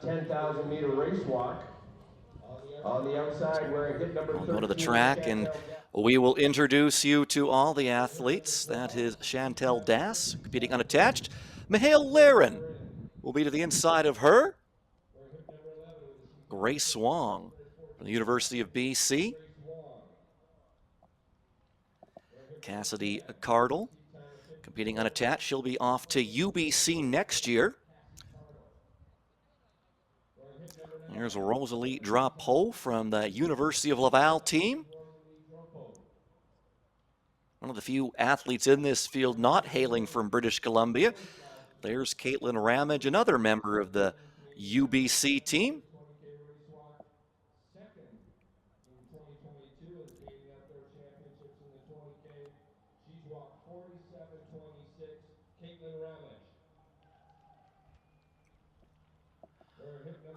10,000-meter race walk. On the outside, wearing hit number 13. We'll go to the track and we will introduce you to all the athletes. That is Chantel Dass, competing unattached. Mihail Laren will be to the inside of her. Grace Wong from the University of BC. Cassidy Cardle, competing unattached. She'll be off to UBC next year. There's Rosalie Drapeau from the University of Laval team. One of the few athletes in this field not hailing from British Columbia. There's Caitlin Ramage, another member of the UBC team.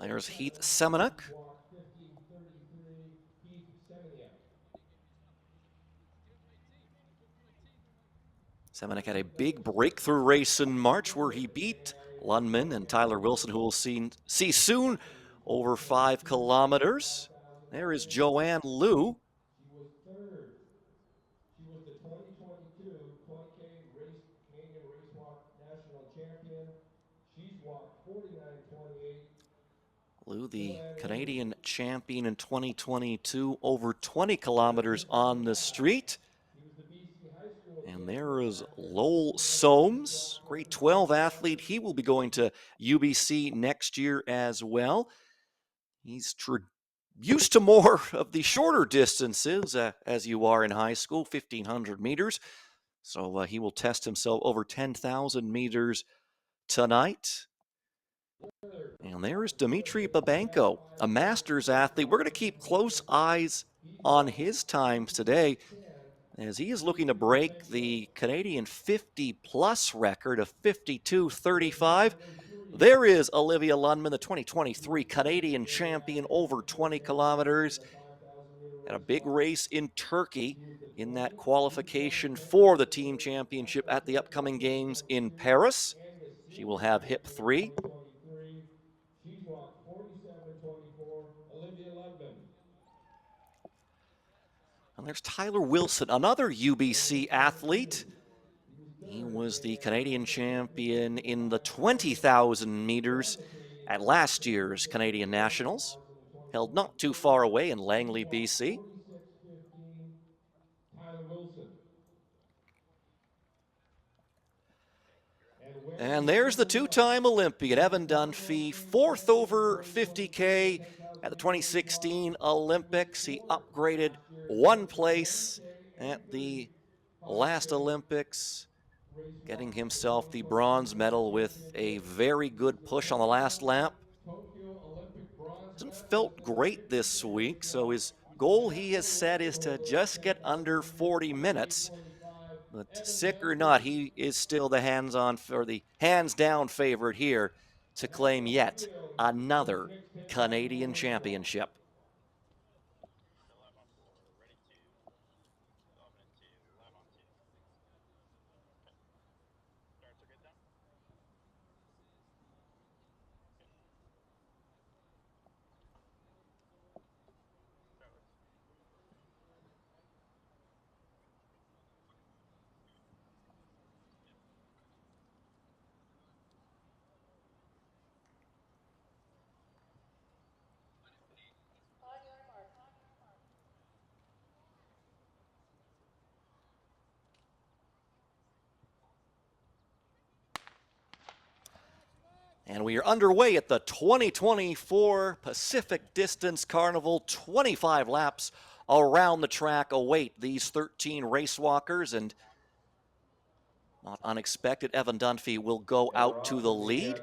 There's Heath Semenuk. Semenuk had a big breakthrough race in March where he beat Lundman and Tyler Wilson, who we'll see soon, over 5 kilometers. There is Joanne Liu. She was third. She was the 2022 20K Canadian Race Walk National Champion. She's walked 49.28. Liu, the Canadian champion in 2022, over 20 kilometers on the street. And there is Lowell Soames, grade 12 athlete. He will be going to UBC next year as well. He's used to more of the shorter distances as you are in high school, 1,500 meters. So he will test himself over 10,000 meters tonight. And there is Dmitry Babenko, a Masters athlete. We're going to keep close eyes on his times today, as he is looking to break the Canadian 50-plus record of 52:35. There is Olivia Lundman, the 2023 Canadian champion, over 20 kilometers. At a big race in Turkey in that qualification for the team championship at the upcoming games in Paris. She will have hip 3. She's walked 47.24, Olivia Lundman. And there's Tyler Wilson, another UBC athlete. He was the Canadian champion in the 20,000 meters at last year's Canadian Nationals. Held not too far away in Langley, BC. Tyler Wilson. And there's the two-time Olympian, Evan Dunphy, 4th over 50K at the 2016 Olympics. He upgraded 1 place at the last Olympics, getting himself the bronze medal with a very good push on the last lap. Hasn't felt great this week, so his goal he has set is to just get under 40 minutes. But sick or not, he is still the hands-down favorite here to claim yet another Canadian championship. And we are underway at the 2024 Pacific Distance Carnival. 25 laps around the track await these 13 race walkers, and not unexpected, Evan Dunphy will go out to the lead.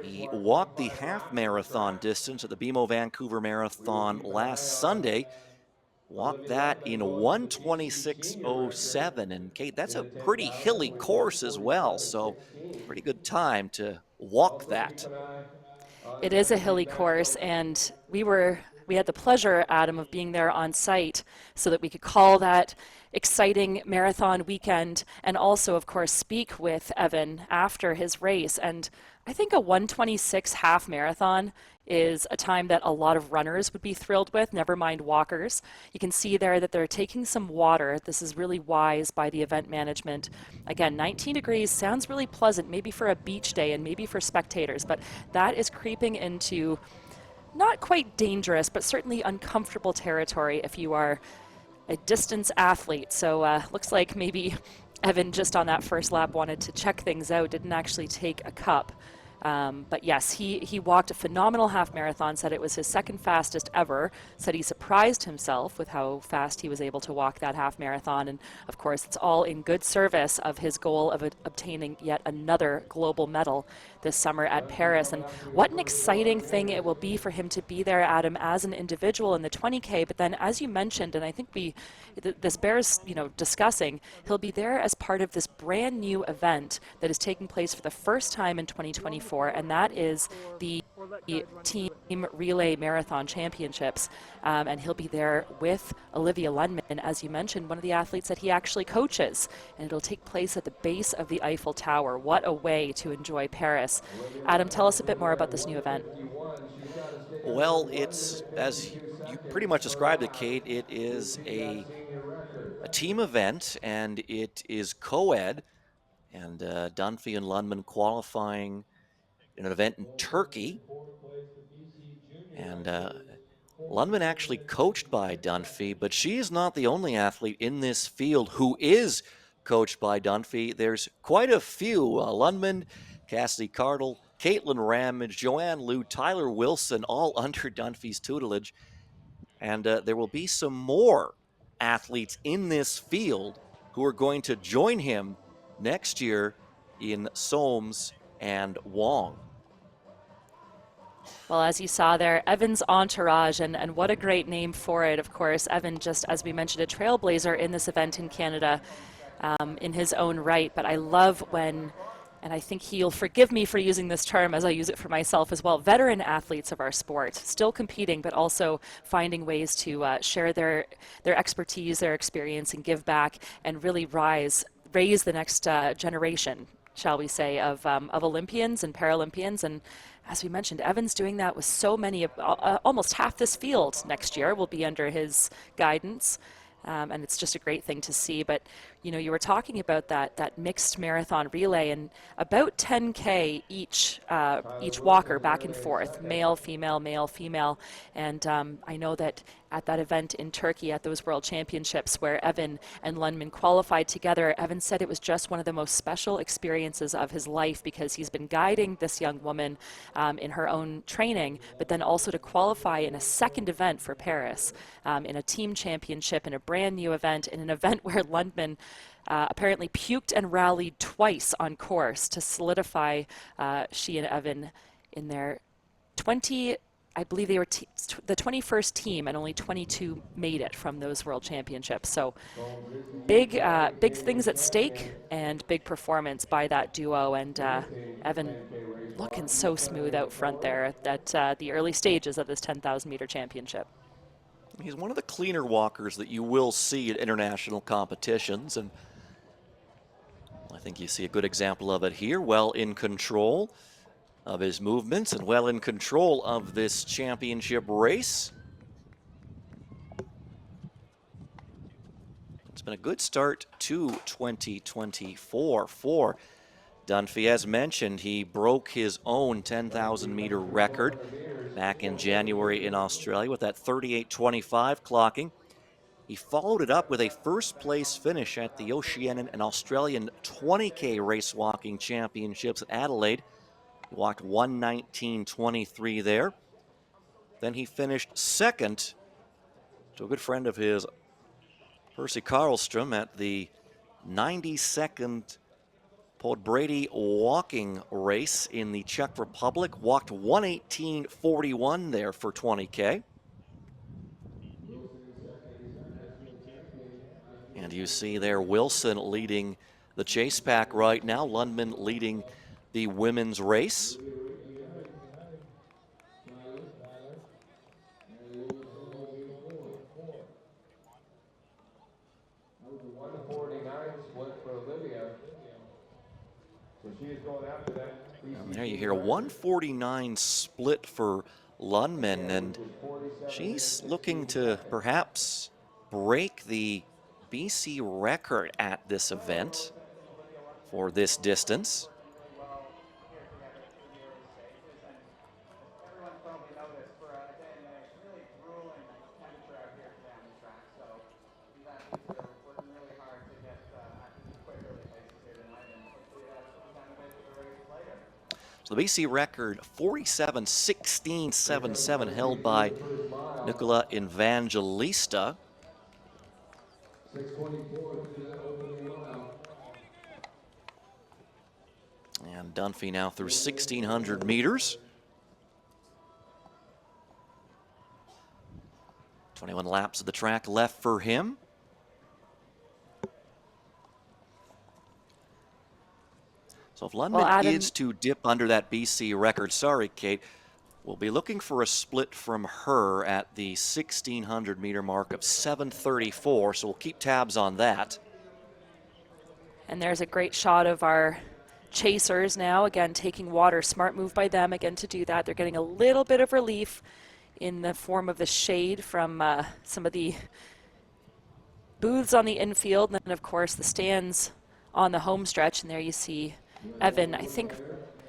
He walked the half marathon distance at the BMO Vancouver Marathon last Sunday. Walked that in 1:26:07, and Kate, that's a pretty hilly course as well, so pretty good time to walk that. It is a hilly course, and we had the pleasure, Adam, of being there on site so that we could call that exciting marathon weekend, and also, of course, speak with Evan after his race. And I think a 1:26 half marathon is a time that a lot of runners would be thrilled with, never mind walkers. You can see there that they're taking some water. This is really wise by the event management. Again, 19 degrees sounds really pleasant, maybe for a beach day and maybe for spectators, but that is creeping into not quite dangerous, but certainly uncomfortable territory if you are a distance athlete. So looks like maybe Evan just on that first lap wanted to check things out, didn't actually take a cup. But yes, he walked a phenomenal half marathon, said it was his second fastest ever, said he surprised himself with how fast he was able to walk that half marathon. And of course, it's all in good service of his goal of obtaining yet another global medal this summer at Paris. And what an exciting thing it will be for him to be there, Adam, as an individual in the 20K. But then, as you mentioned, and I think this bears, discussing, he'll be there as part of this brand new event that is taking place for the first time in 2024, and that is the Team Relay Marathon Championships. And he'll be there with Olivia Lundman, as you mentioned, one of the athletes that he actually coaches. And it'll take place at the base of the Eiffel Tower. What a way to enjoy Paris. Adam, tell us a bit more about this new event. Well, it's, as you pretty much described it, Kate, it is a team event, and it is co-ed, and Dunphy and Lundman qualifying in an event in Turkey. And Lundman actually coached by Dunphy, but she is not the only athlete in this field who is coached by Dunphy. There's quite a few. Lundman, Cassidy Cardle, Caitlin Ramage, Joanne Liu, Tyler Wilson, all under Dunphy's tutelage. And there will be some more athletes in this field who are going to join him next year in Soames and Wong. Well, as you saw there, Evan's entourage, and what a great name for it, of course. Evan, just as we mentioned, a trailblazer in this event in Canada in his own right. But I love when, and I think he'll forgive me for using this term as I use it for myself as well, veteran athletes of our sport, still competing, but also finding ways to share their expertise, their experience, and give back, and really raise the next generation, shall we say, of Olympians and Paralympians. And as we mentioned, Evan's doing that with so many, almost half this field next year will be under his guidance. And it's just a great thing to see. But, you were talking about that mixed marathon relay, and about 10K each walker back and forth, male, female. And I know that at that event in Turkey at those World Championships where Evan and Lundman qualified together, Evan said it was just one of the most special experiences of his life because he's been guiding this young woman in her own training, but then also to qualify in a second event for Paris, in a team championship, in a brand new event, in an event where Lundman apparently puked and rallied twice on course to solidify she and Evan in their 20, I believe they were the 21st team, and only 22 made it from those World Championships. So big things at stake, and big performance by that duo. And Evan looking so smooth out front there at the early stages of this 10,000 meter championship. He's one of the cleaner walkers that you will see at international competitions, and I think you see a good example of it here. Well in control of his movements and well in control of this championship race. It's been a good start to 2024 for Dunphy. As mentioned, he broke his own 10,000 meter record back in January in Australia with that 38:25 clocking. He followed it up with a first place finish at the Oceanian and Australian 20K race walking championships at Adelaide. He walked 1:19:23 there. Then he finished second to a good friend of his, Percy Karlstrom, at the 92nd Podbrady walking race in the Czech Republic. Walked 1:18:41 there for 20K. And you see there Wilson leading the chase pack right now. Lundman leading the women's race. see here, 149 split for Lundman, and she's looking to perhaps break the BC record at this event for this distance. Everyone's probably noticed for a day and night, really grueling temperature out here today on the track. So these athletes are working really hard to get quick early paces here tonight, and hopefully put down a bit for the races later. So the BC record 47:16.77 held by Nicola Evangelista. 6:24 through that opening mile. And Dunphy now through 1,600 meters. 21 laps of the track left for him. So if Lundman is to dip under that BC record, sorry, Kate, we'll be looking for a split from her at the 1,600 meter mark of 7:34, so we'll keep tabs on that. And there's a great shot of our chasers now, again, taking water. Smart move by them, again, to do that. They're getting a little bit of relief in the form of the shade from some of the booths on the infield, and then, of course, the stands on the home stretch. And there you see Evan, I think,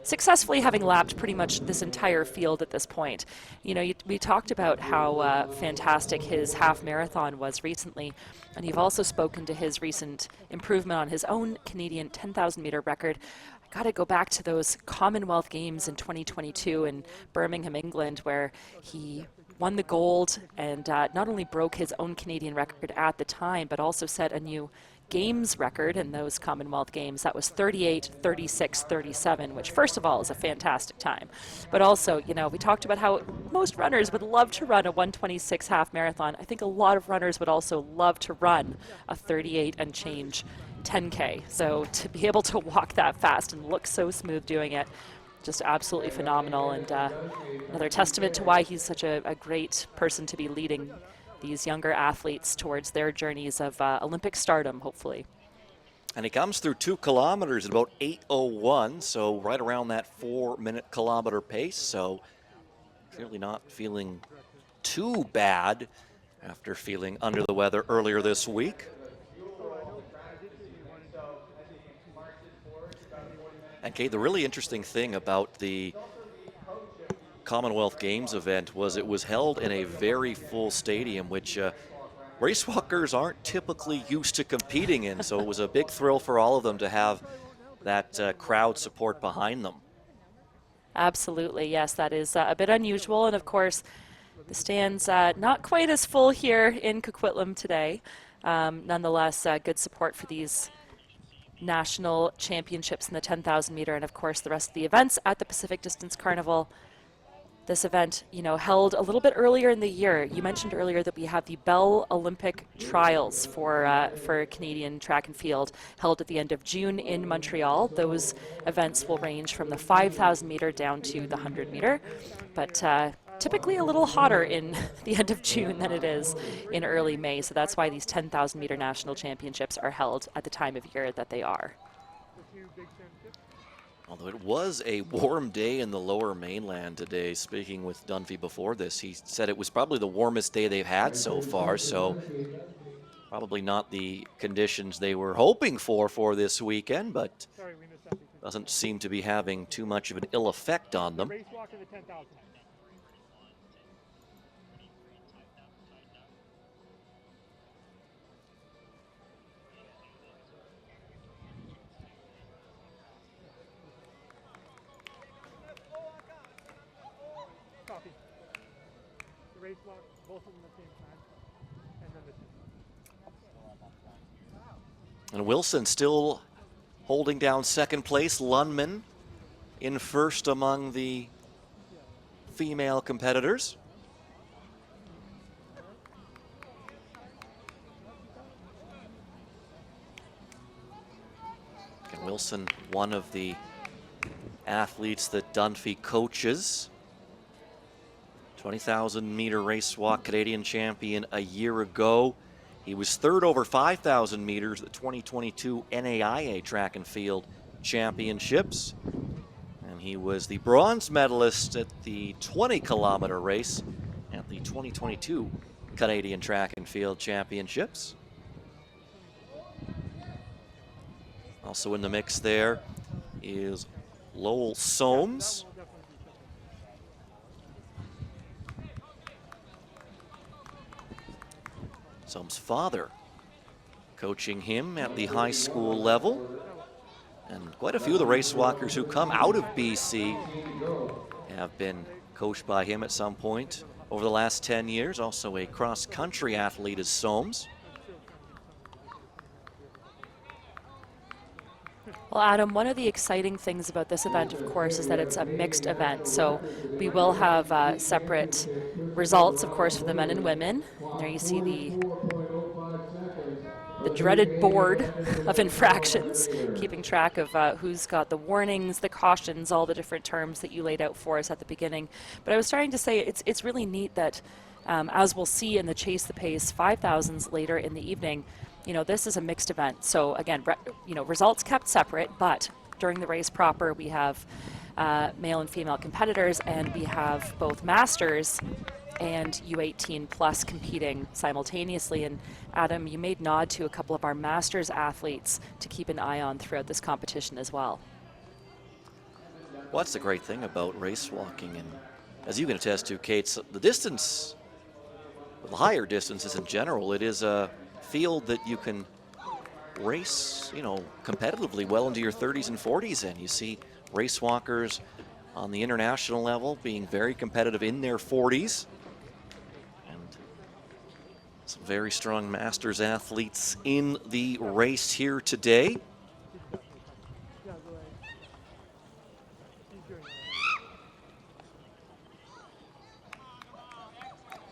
successfully having lapped pretty much this entire field at this point. You know, we talked about how fantastic his half marathon was recently, and you've also spoken to his recent improvement on his own Canadian 10,000 meter record. I got to go back to those Commonwealth Games in 2022 in Birmingham, England, where he won the gold and not only broke his own Canadian record at the time, but also set a new Games record in those Commonwealth Games. That was 38:36:37, which first of all is a fantastic time. But also, you know, we talked about how most runners would love to run a 1:26 half marathon. I think a lot of runners would also love to run a 38 and change 10K. So to be able to walk that fast and look so smooth doing it, just absolutely phenomenal, and another testament to why he's such a great person to be leading these younger athletes towards their journeys of Olympic stardom, hopefully. And he comes through 2 kilometers at about 8:01, so right around that 4-minute kilometer pace. So clearly not feeling too bad after feeling under the weather earlier this week. And Kate, the really interesting thing about the Commonwealth Games event was it was held in a very full stadium, which racewalkers aren't typically used to competing in. So it was a big thrill for all of them to have that crowd support behind them. Absolutely, yes, that is a bit unusual. And of course, the stands not quite as full here in Coquitlam today. Nonetheless, good support for these national championships in the 10,000 meter, and of course the rest of the events at the Pacific Distance Carnival. This event, you know, held a little bit earlier in the year. You mentioned earlier that we have the Bell Olympic Trials for Canadian track and field held at the end of June in Montreal. Those events will range from the 5,000 meter down to the 100 meter, but typically a little hotter in the end of June than it is in early May. So that's why these 10,000 meter national championships are held at the time of year that they are. Although it was a warm day in the lower mainland today. Speaking with Dunphy before this, he said it was probably the warmest day they've had so far, so probably not the conditions they were hoping for this weekend, but doesn't seem to be having too much of an ill effect on them. And Wilson still holding down second place. Lundman in first among the female competitors. And Wilson, one of the athletes that Dunphy coaches. 20,000 meter race walk Canadian champion a year ago. He was third over 5,000 meters at the 2022 NAIA Track and Field Championships. And He was the bronze medalist at the 20-kilometer race at the 2022 Canadian Track and Field Championships. Also in the mix there is Lowell Soames. Soames' father coaching him at the high school level. And quite a few of the race walkers who come out of BC have been coached by him at some point over the last 10 years. Also a cross-country athlete is Soames. Well, Adam, one of the exciting things about this event, of course, is that it's a mixed event. So we will have separate results, of course, for the men and women. And there you see the dreaded board of infractions, keeping track of who's got the warnings, the cautions, all the different terms that you laid out for us at the beginning. But I was starting to say it's really neat that, as we'll see in the Chase the Pace 5,000s later in the evening, you know, this is a mixed event. So again, results kept separate, but during the race proper, we have male and female competitors, and we have both masters and U18 plus competing simultaneously. And Adam, you made nod to a couple of our masters athletes to keep an eye on throughout this competition as well. Well, that's the great thing about race walking, and as you can attest to, Kate, the distance, the higher distances in general, it is a field that you can race, you know, competitively well into your 30s and 40s in. You see race walkers on the international level being very competitive in their 40s. And some very strong masters athletes in the race here today.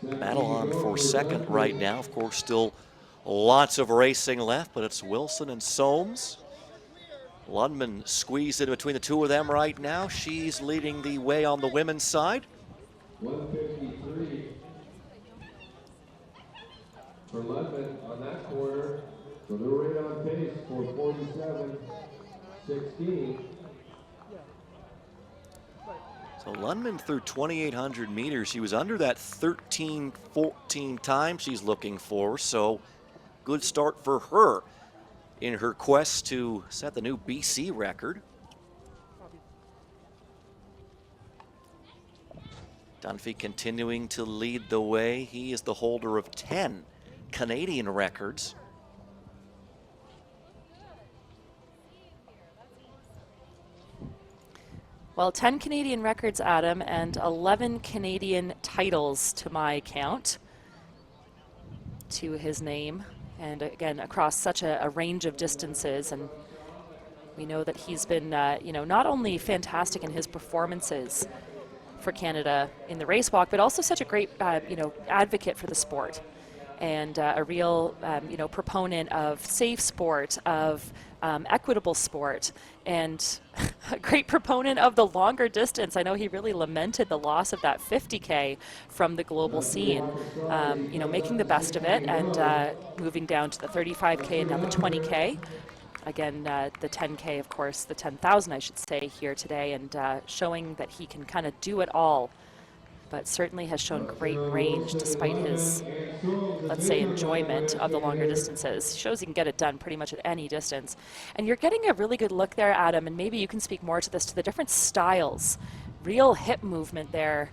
Battle on for second right now. Of course, still lots of racing left, but it's Wilson and Soames. Lundman squeezed in between the two of them right now. She's leading the way on the women's side. 153 for Lundman on that quarter. So they're right on pace for 47-16. So Lundman through 2,800 meters. She was under that 13-14 time she's looking for, so good start for her in her quest to set the new BC record. Dunphy continuing to lead the way. He is the holder of 10 Canadian records. Well, 10 Canadian records, Adam, and 11 Canadian titles to my count to his name. And again, across such a range of distances. And we know that he's been, not only fantastic in his performances for Canada in the race walk, but also such a great, advocate for the sport. And a real, proponent of safe sport, of equitable sport, and a great proponent of the longer distance. I know he really lamented the loss of that 50K from the global scene, making the best of it and moving down to the 35K and now the 20K. Again, the 10K, of course, the 10,000, I should say, here today, and showing that he can kind of do it all, but certainly has shown great range despite his, let's say, enjoyment of the longer distances. Shows he can get it done pretty much at any distance. And you're getting a really good look there, Adam, and maybe you can speak more to this, to the different styles. Real hip movement there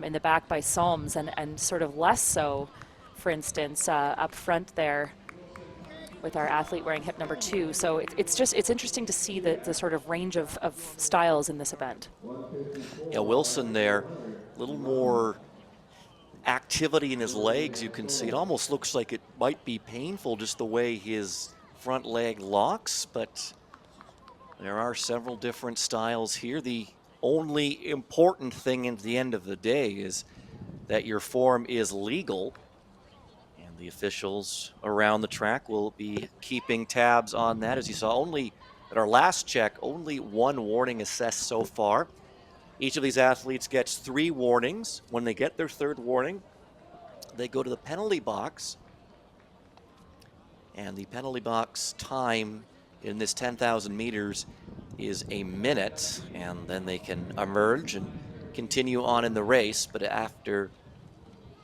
in the back by Soames, and sort of less so, for instance, up front there with our athlete wearing hip number 2. So it's interesting to see the sort of range of styles in this event. Yeah, Wilson there, a little more activity in his legs. You can see it almost looks like it might be painful just the way his front leg locks, but there are several different styles here. The only important thing at the end of the day is that your form is legal, and the officials around the track will be keeping tabs on that. As you saw, only at our last check, only one warning assessed so far. Each of these athletes gets 3 warnings. When they get their 3rd warning, they go to the penalty box, and the penalty box time in this 10,000 meters is a minute, and then they can emerge and continue on in the race. But after,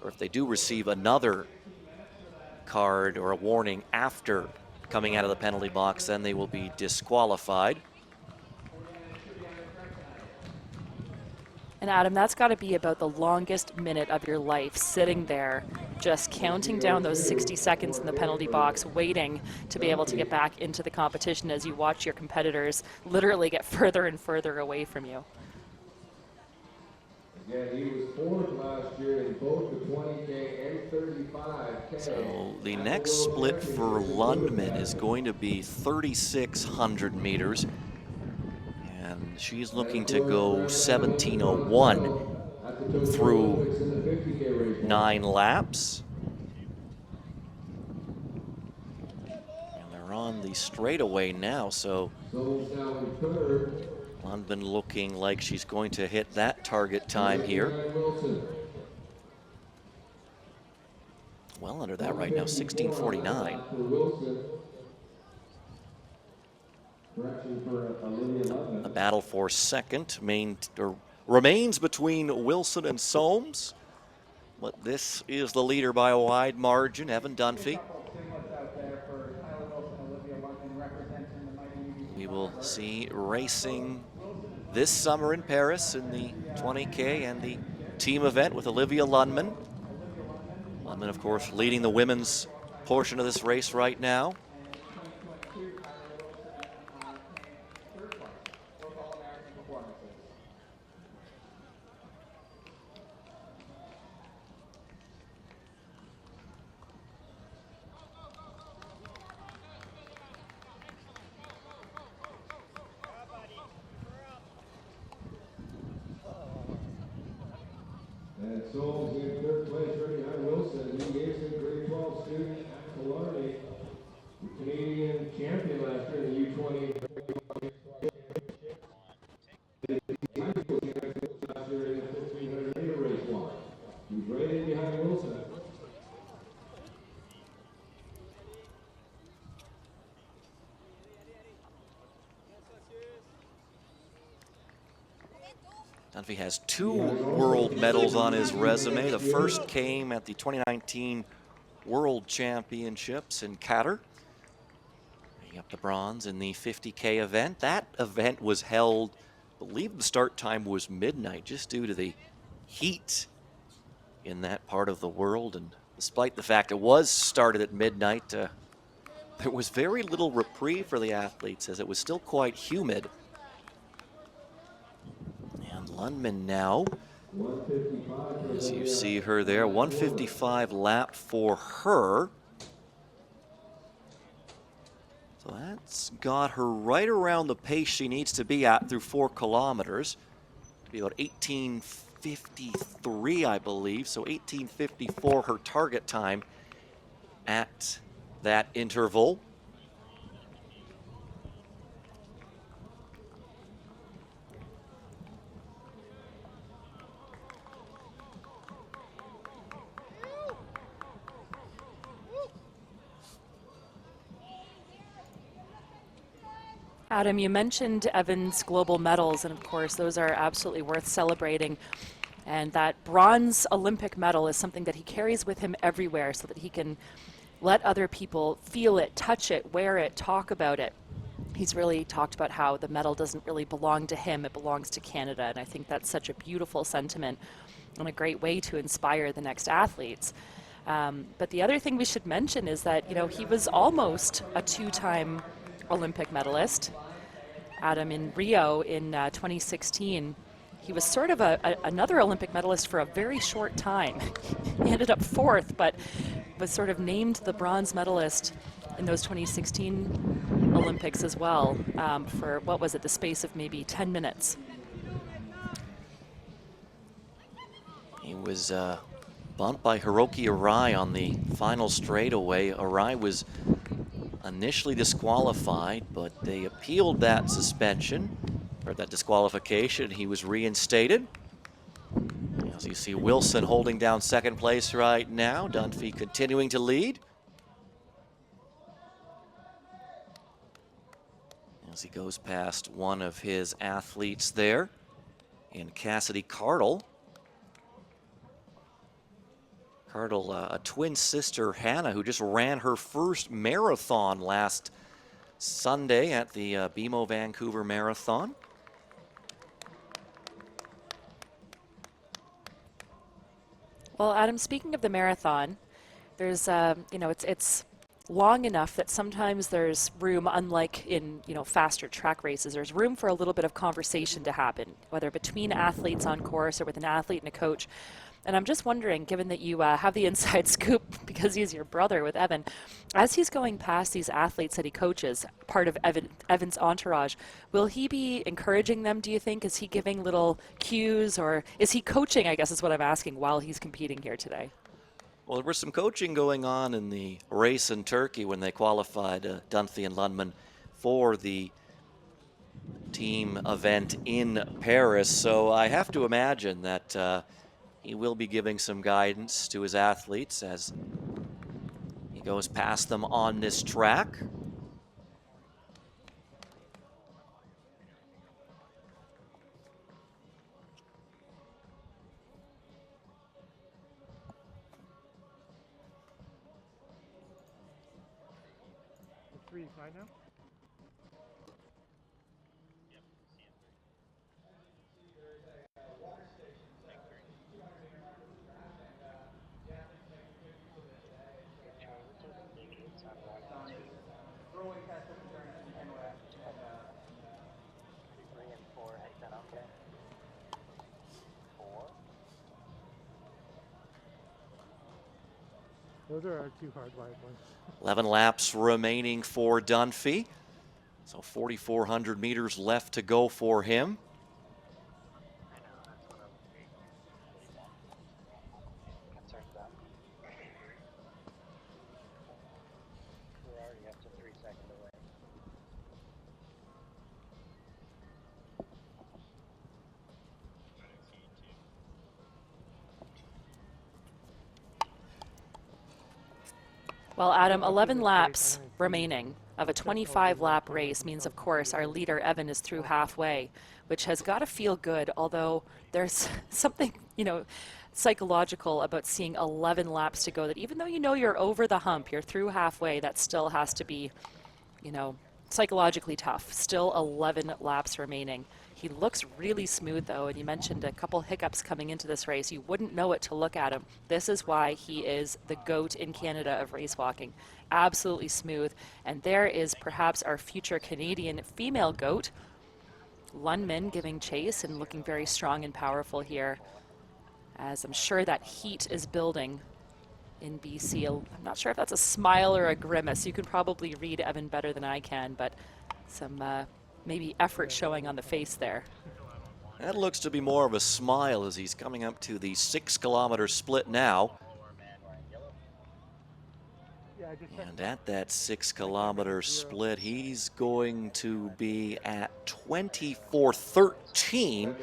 or if they do receive another card or a warning after coming out of the penalty box, then they will be disqualified. And Adam, that's got to be about the longest minute of your life, sitting there just counting down those 60 seconds in the penalty box, waiting to be able to get back into the competition as you watch your competitors literally get further and further away from you. Again, he was fourth last year in both the 20K and 35K. So the next split for Lundman is going to be 3,600 meters. And she's looking to go 17:01 through 9 laps. And they're on the straightaway now, so Lundman looking like she's going to hit that target time here. Well under that right now, 16:49. A battle for second remains between Wilson and Soames, but this is the leader by a wide margin, Evan Dunphy. We will see racing this summer in Paris in the 20K and the team event with Olivia Lundman. Lundman, of course, leading the women's portion of this race right now. And Soames in third place, right behind Wilson. He is a grade 12 student at Killarney, the Canadian champion last year in the U18. Last year in the 1500 meter race walk. He's right in behind Wilson. Dunphy has 2 world medals on his resume. The first came at the 2019 World Championships in Qatar. He got the bronze in the 50K event. That event was held, I believe the start time was midnight, just due to the heat in that part of the world. And despite the fact it was started at midnight, there was very little reprieve for the athletes as it was still quite humid. Lundman now, as you see her there, 155 lap for her. So that's got her right around the pace she needs to be at through 4 kilometers. It'll be about 18:53, I believe. So 18:54 her target time at that interval. Adam, you mentioned Evan's global medals, and of course those are absolutely worth celebrating. And that bronze Olympic medal is something that he carries with him everywhere so that he can let other people feel it, touch it, wear it, talk about it. He's really talked about how the medal doesn't really belong to him, it belongs to Canada. And I think that's such a beautiful sentiment and a great way to inspire the next athletes. But the other thing we should mention is that, you know, he was almost a 2-time Olympic medalist. Adam, in Rio in 2016, he was sort of another Olympic medalist for a very short time. He ended up 4th, but was sort of named the bronze medalist in those 2016 Olympics as well, for, what was it, the space of maybe 10 minutes. He was bumped by Hiroki Arai on the final straightaway. Arai was initially disqualified, but they appealed that suspension, or that disqualification. He was reinstated. As you see, Wilson holding down second place right now. Dunphy continuing to lead. as he goes past one of his athletes there in Cassidy Cardle. Cardle, a twin sister, Hannah, who just ran her first marathon last Sunday at the BMO Vancouver Marathon. Well, Adam, speaking of the marathon, there's, it's long enough that sometimes there's room, unlike in, faster track races, there's room for a little bit of conversation to happen, whether between athletes on course or with an athlete and a coach. And I'm just wondering, given that you have the inside scoop because he's your brother with Evan, as he's going past these athletes that he coaches, part of Evan's entourage, will he be encouraging them, do you think? Is he giving little cues, or is he coaching, I guess is what I'm asking, while he's competing here today? Well, there was some coaching going on in the race in Turkey when they qualified Dunphy and Lundman for the team event in Paris. So I have to imagine that he will be giving some guidance to his athletes as he goes past them on this track. Right now? Throwing test of endurance to begin with, and 3 and 4, is that okay? 4. Those are our 2 hard wired ones. 11 laps remaining for Dunphy. So 4,400 meters left to go for him. Concerned about. We're already up to 3 seconds away. Well, Adam, 11 laps remaining of a 25-lap race means, of course, our leader, Evan, is through halfway, which has got to feel good, although there's something, psychological about seeing 11 laps to go, that even though you're over the hump, you're through halfway, that still has to be, psychologically tough. Still 11 laps remaining. He looks really smooth, though, and you mentioned a couple hiccups coming into this race. You wouldn't know it to look at him. This is why he is the GOAT in Canada of race walking. Absolutely smooth. And there is perhaps our future Canadian female GOAT, Lundman, giving chase and looking very strong and powerful here, as I'm sure that heat is building in BC. I'm not sure if that's a smile or a grimace. You can probably read Evan better than I can, but some maybe effort showing on the face there. That looks to be more of a smile as he's coming up to the 6-kilometer split now. And at that 6-kilometer split, he's going to be at 24:13.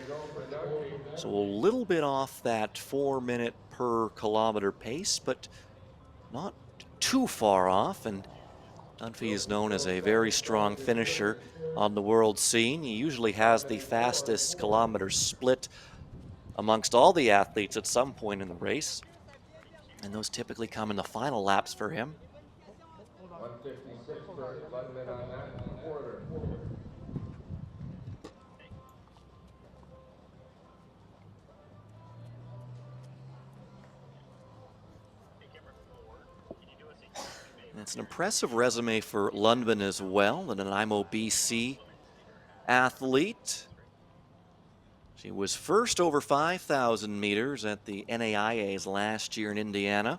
So a little bit off that 4-minute per kilometer pace, but not too far off. And Dunphy is known as a very strong finisher on the world scene. He usually has the fastest kilometer split amongst all the athletes at some point in the race. And those typically come in the final laps for him. 156 for Lundman on that quarter. It's an impressive resume for Lundman as well, and an IMO BC athlete. She was first over 5,000 meters at the NAIAs last year in Indiana.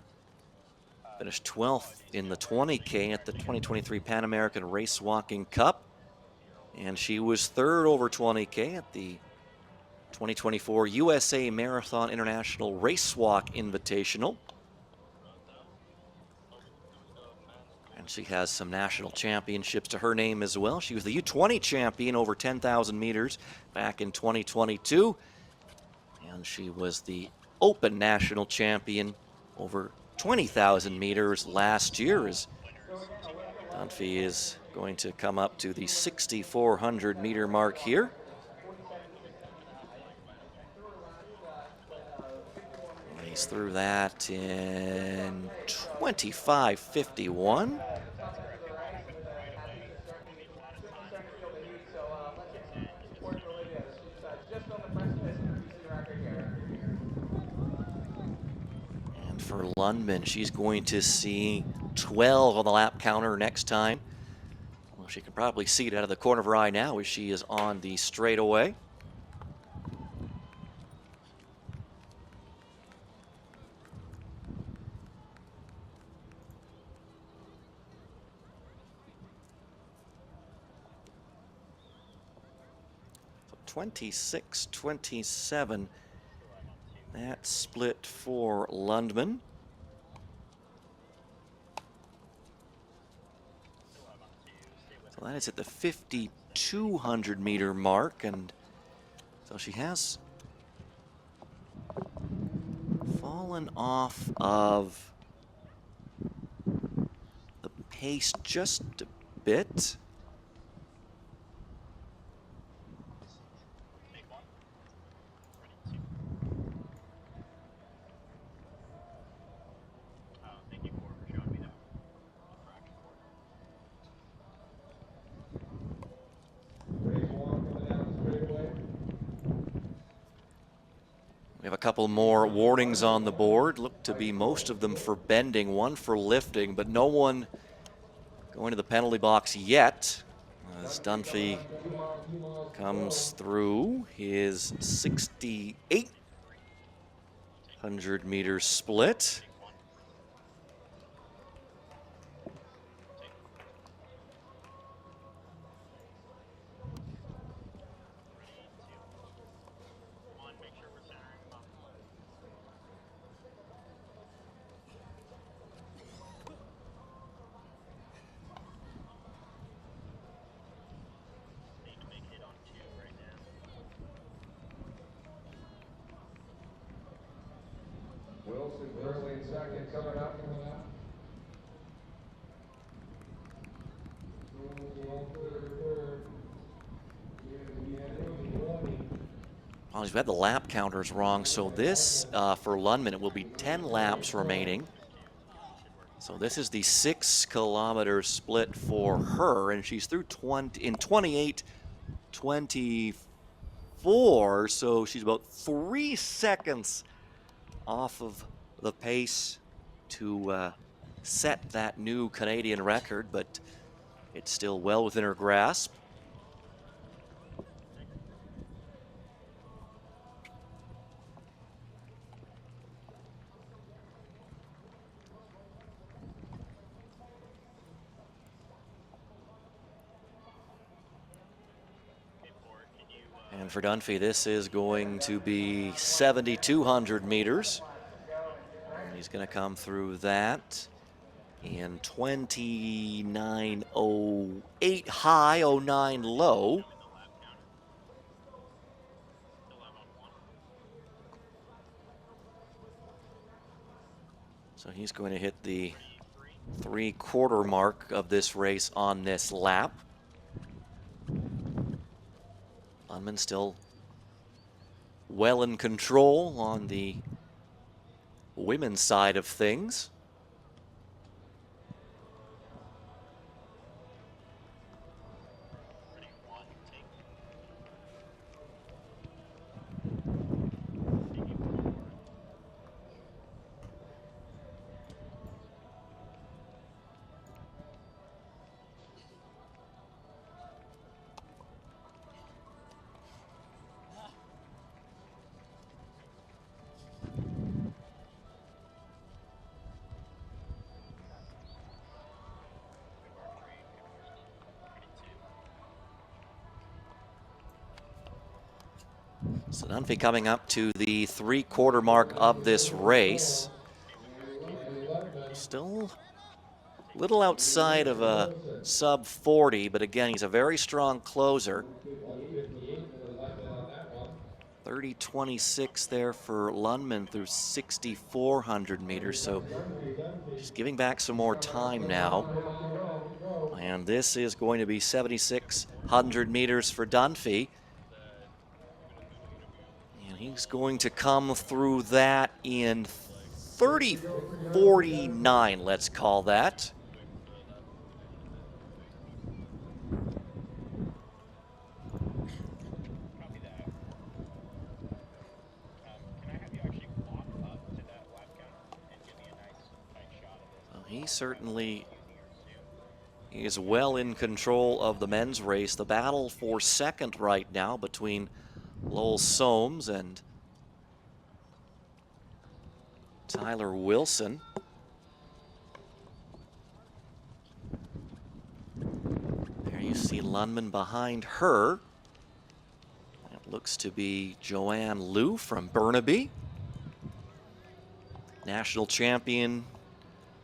Finished 12th in the 20K at the 2023 Pan American Race Walking Cup. And she was third over 20K at the 2024 USA Marathon International Race Walk Invitational. And she has some national championships to her name as well. She was the U20 champion over 10,000 meters back in 2022. And she was the Open national champion over 20,000 meters last year as Dunphy is going to come up to the 6,400 meter mark here. 47-16. He's through that in 25:51. Top end of the race, and the athletes are starting to feel the heat. So let's get some support for Olivia. She's just on the precipice of her BC record here. And for Lundman, she's going to see 12 on the lap counter next time. Well, she can probably see it out of the corner of her eye now as she is on the straightaway. So 26-27, that split for Lundman. So that is at the 5,200 meter mark, and so she has fallen off of the pace just a bit. We have a couple more warnings on the board. Look to be most of them for bending, one for lifting, but no one going to the penalty box yet. As Dunphy comes through his 6,800 meter split. Wilson currently in second, coming up. Well, we've had the lap counters wrong, so this for Lundman, it will be 10 laps remaining. So this is the 6 kilometer split for her, and she's through 28:24, so she's about 3 seconds off of the pace to set that new Canadian record, but it's still well within her grasp. And for Dunphy, this is going to be 7,200 meters. And he's going to come through that in 29:08 high, 09 low. So he's going to hit the 3/4 mark of this race on this lap. Lundman still well in control on the women's side of things. So Dunphy coming up to the 3/4 mark of this race. Still a little outside of a sub 40, but again, he's a very strong closer. 30:26 there for Lundman through 6,400 meters, so just giving back some more time now. And this is going to be 7,600 meters for Dunphy. And he's going to come through that in 30:49, let's call that. Copy that. Can I have you actually walk up to that lap counter and give me a nice tight shot of it? Well, he certainly is well in control of the men's race. The battle for second right now between Lowell Soames and Tyler Wilson. There you see Lundman behind her. It looks to be Joanne Liu from Burnaby. National champion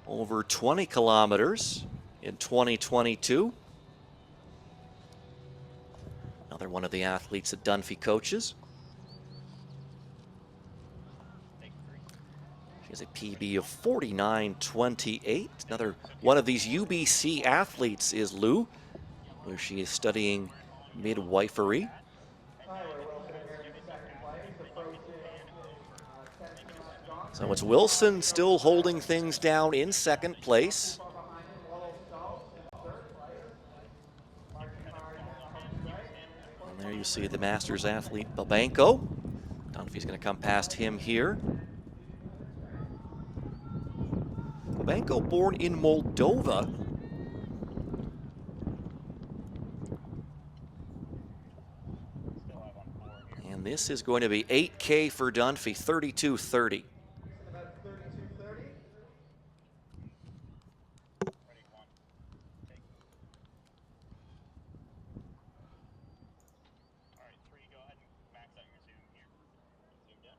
over 20 kilometers in 2022. Another one of the athletes that Dunphy coaches. She has a PB of 49:28. Another one of these UBC athletes is Liu, where she is studying midwifery. Tyler Wilson here in second place, approaching 10th John. So it's Wilson still holding things down in second place. Far behind him, Lowell Soames in third place. Marching hard down the home straight. And there you see the Masters athlete Babenko. Dunphy's going to come past him here. Babenko born in Moldova. And this is going to be 8K for Dunphy, 32:30. About 32:30. Ready, one, take. All right, three, go ahead and max out your zoom here. Zoomed in.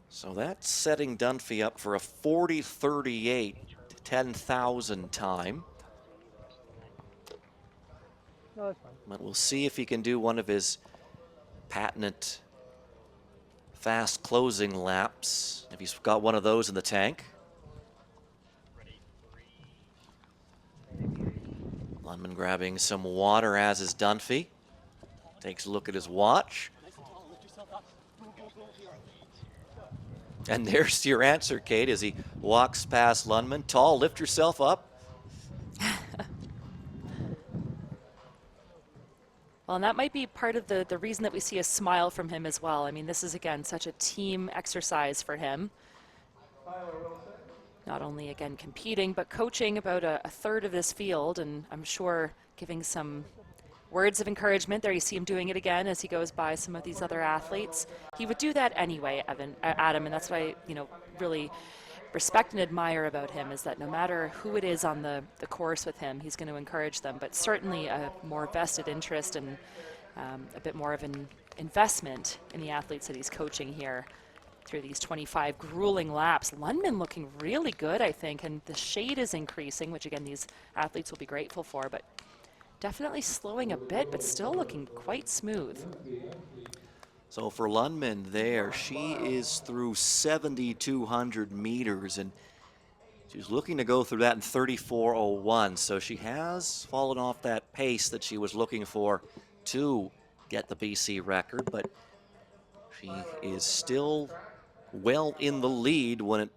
So that's setting Dunphy up for a 40:38 10,000 time. No, that's fine. But we'll see if he can do one of his patented fast closing laps, if he's got one of those in the tank. Ready, three. Lundman grabbing some water, as is Dunphy. Takes a look at his watch. And there's your answer, Kate, as he walks past Lundman. Tall, lift yourself up. Well, and that might be part of the reason that we see a smile from him as well. I mean, this is, again, such a team exercise for him. Tyler Wilson. Not only, again, competing, but coaching about a third of this field, and I'm sure giving some words of encouragement. There you see him doing it again as he goes by some of these other athletes. He would do that anyway, Adam, and that's what I, really respect and admire about him, is that no matter who it is on the course with him, he's going to encourage them, but certainly a more vested interest and a bit more of an investment in the athletes that he's coaching here through these 25 grueling laps. Lundman looking really good, I think, and the shade is increasing, which again, these athletes will be grateful for, but definitely slowing a bit, but still looking quite smooth. So for Lundman there, she is through 7,200 meters, and she's looking to go through that in 34:01. So she has fallen off that pace that she was looking for to get the BC record, but she is still well in the lead when it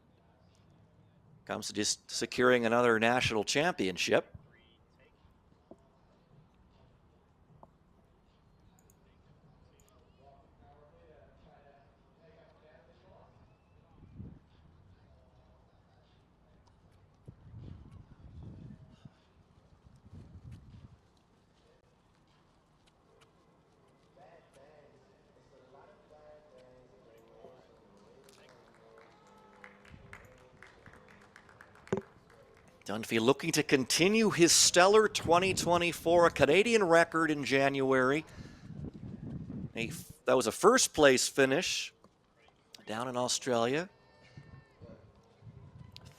comes to just securing another national championship. Dunphy looking to continue his stellar 2024, a Canadian record in January. That was a first place finish down in Australia.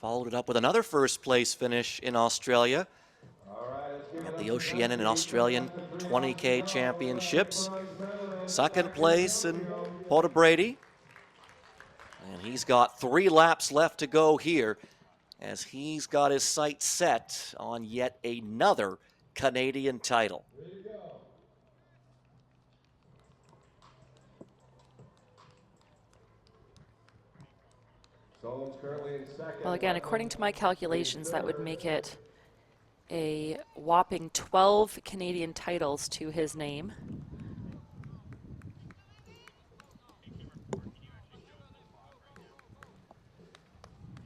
Followed it up with another first place finish in Australia at the Oceanian and Australian 20K Championships. second place in Porter Brady. And he's got 3 laps left to go here as he's got his sights set on yet another Canadian title. Well, again, according to my calculations, that would make it a whopping 12 Canadian titles to his name.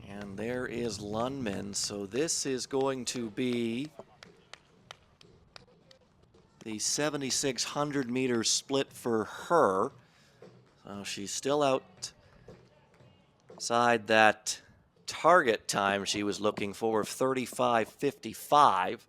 And there is Lundman, so this is going to be the 7,600 meter split for her. So she's still outside that target time she was looking for of 35:55.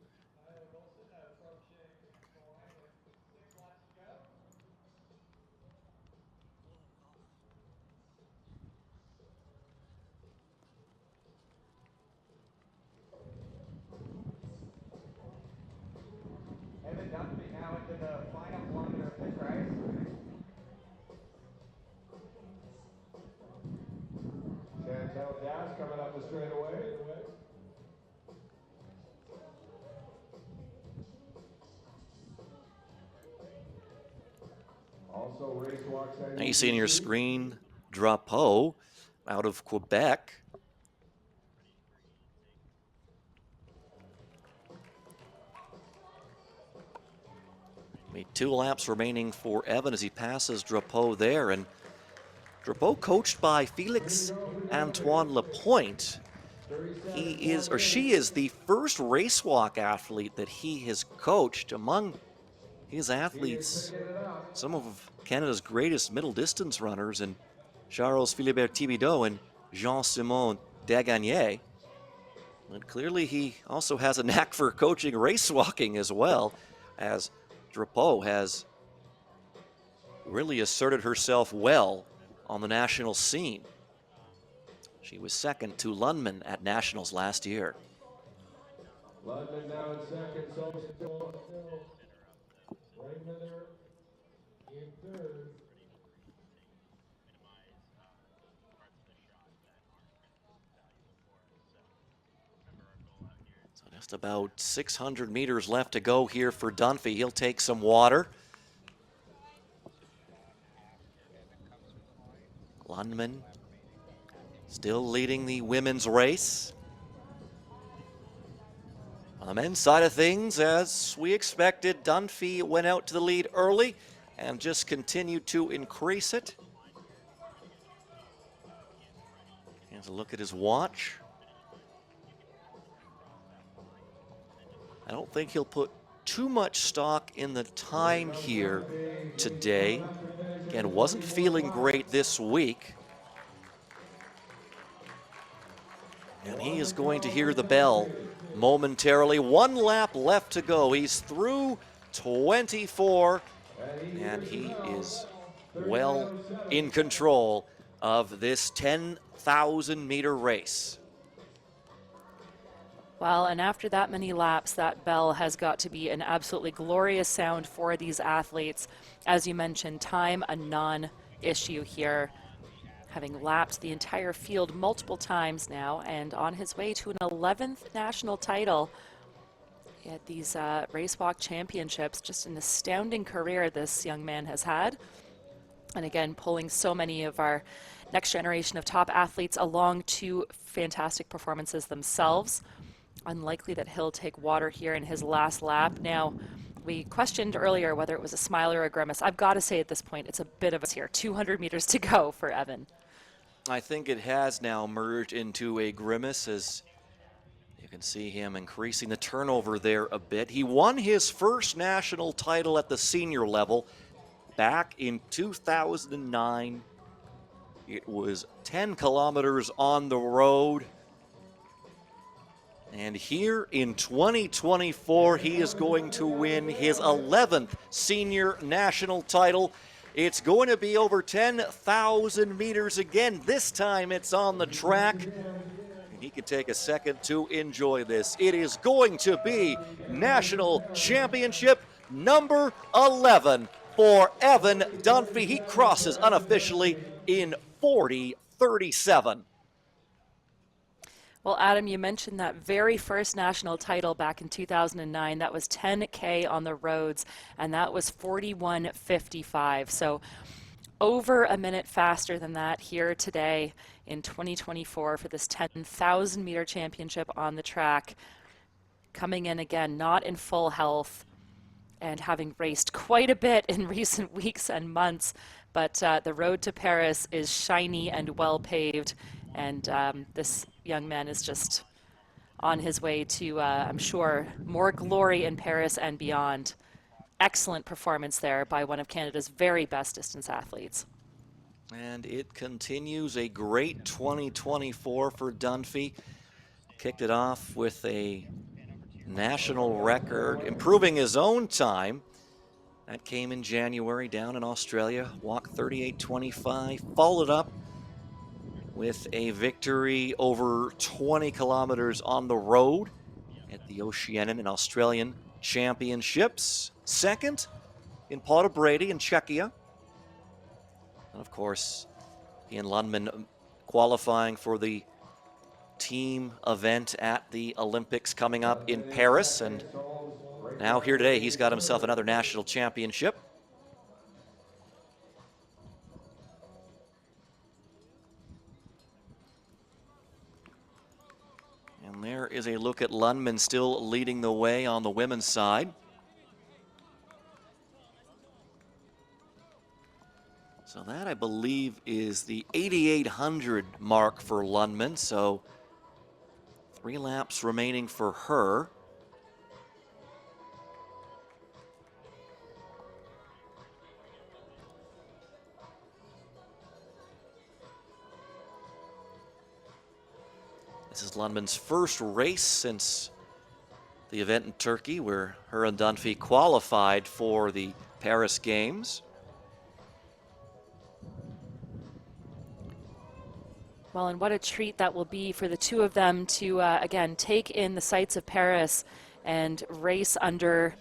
Evan Dunphy now into the final kilometer of his race. Chantel Dash coming up the straightaway. Also race walks. Now you see on your screen, Drapeau out of Quebec. Only 2 laps remaining for Evan as he passes Drapeau there. And Drapeau, coached by Felix Antoine Lapointe. He is, or she is, the first race walk athlete that he has coached. Among his athletes, some of Canada's greatest middle distance runners, and Charles Philibert Thibodeau and Jean-Simon Dagagné. And clearly he also has a knack for coaching race walking as well, as Drapeau has really asserted herself well on the national scene. She was second to Lundman at Nationals last year. Lundman now in second, so still Raymonder in third. So just about 600 meters left to go here for Dunphy. He'll take some water. Lundman still leading the women's race. On the men's side of things, as we expected, Dunphy went out to the lead early and just continued to increase it. Here's a look at his watch. I don't think he'll put too much stock in the time here today. Again, wasn't feeling great this week. And he is going to hear the bell momentarily. 1 lap left to go. He's through 24, and he is well in control of this 10,000 meter race. Well, and after that many laps, that bell has got to be an absolutely glorious sound for these athletes. As you mentioned, time a non-issue here, having lapped the entire field multiple times now and on his way to an 11th national title at these race walk championships. Just an astounding career this young man has had. And again, pulling so many of our next generation of top athletes along to fantastic performances themselves. Unlikely that he'll take water here in his last lap. Now, we questioned earlier whether it was a smile or a grimace. I've got to say at this point, it's a bit of a here. 200 meters to go for Evan. I think it has now merged into a grimace, as you can see him increasing the turnover there a bit. He won his first national title at the senior level back in 2009. It was 10 kilometers on the road. And here in 2024, he is going to win his 11th senior national title. It's going to be over 10,000 meters again. This time it's on the track. And he can take a second to enjoy this. It is going to be national championship number 11 for Evan Dunphy. He crosses unofficially in 40:37. Well, Adam, you mentioned that very first national title back in 2009. That was 10K on the roads, and that was 41:55. So over a minute faster than that here today in 2024 for this 10,000 meter championship on the track. Coming in again, not in full health, and having raced quite a bit in recent weeks and months. But the road to Paris is shiny and well paved, and this young man is just on his way to, I'm sure, more glory in Paris and beyond. Excellent performance there by one of Canada's very best distance athletes. And it continues a great 2024 for Dunphy. Kicked it off with a national record, improving his own time. That came in January down in Australia, walked 38:25, followed up with a victory over 20 kilometers on the road at the Oceanian and Australian Championships. Second in Podobrady in Czechia. And of course, Ian Lundman qualifying for the team event at the Olympics coming up in Paris. And now here today, he's got himself another national championship. And there is a look at Lundman still leading the way on the women's side. So that, I believe, is the 8,800 mark for Lundman. So 3 laps remaining for her. This is Lundman's first race since the event in Turkey, where her and Dunphy qualified for the Paris Games. Well, and what a treat that will be for the two of them to, again, take in the sights of Paris and race under,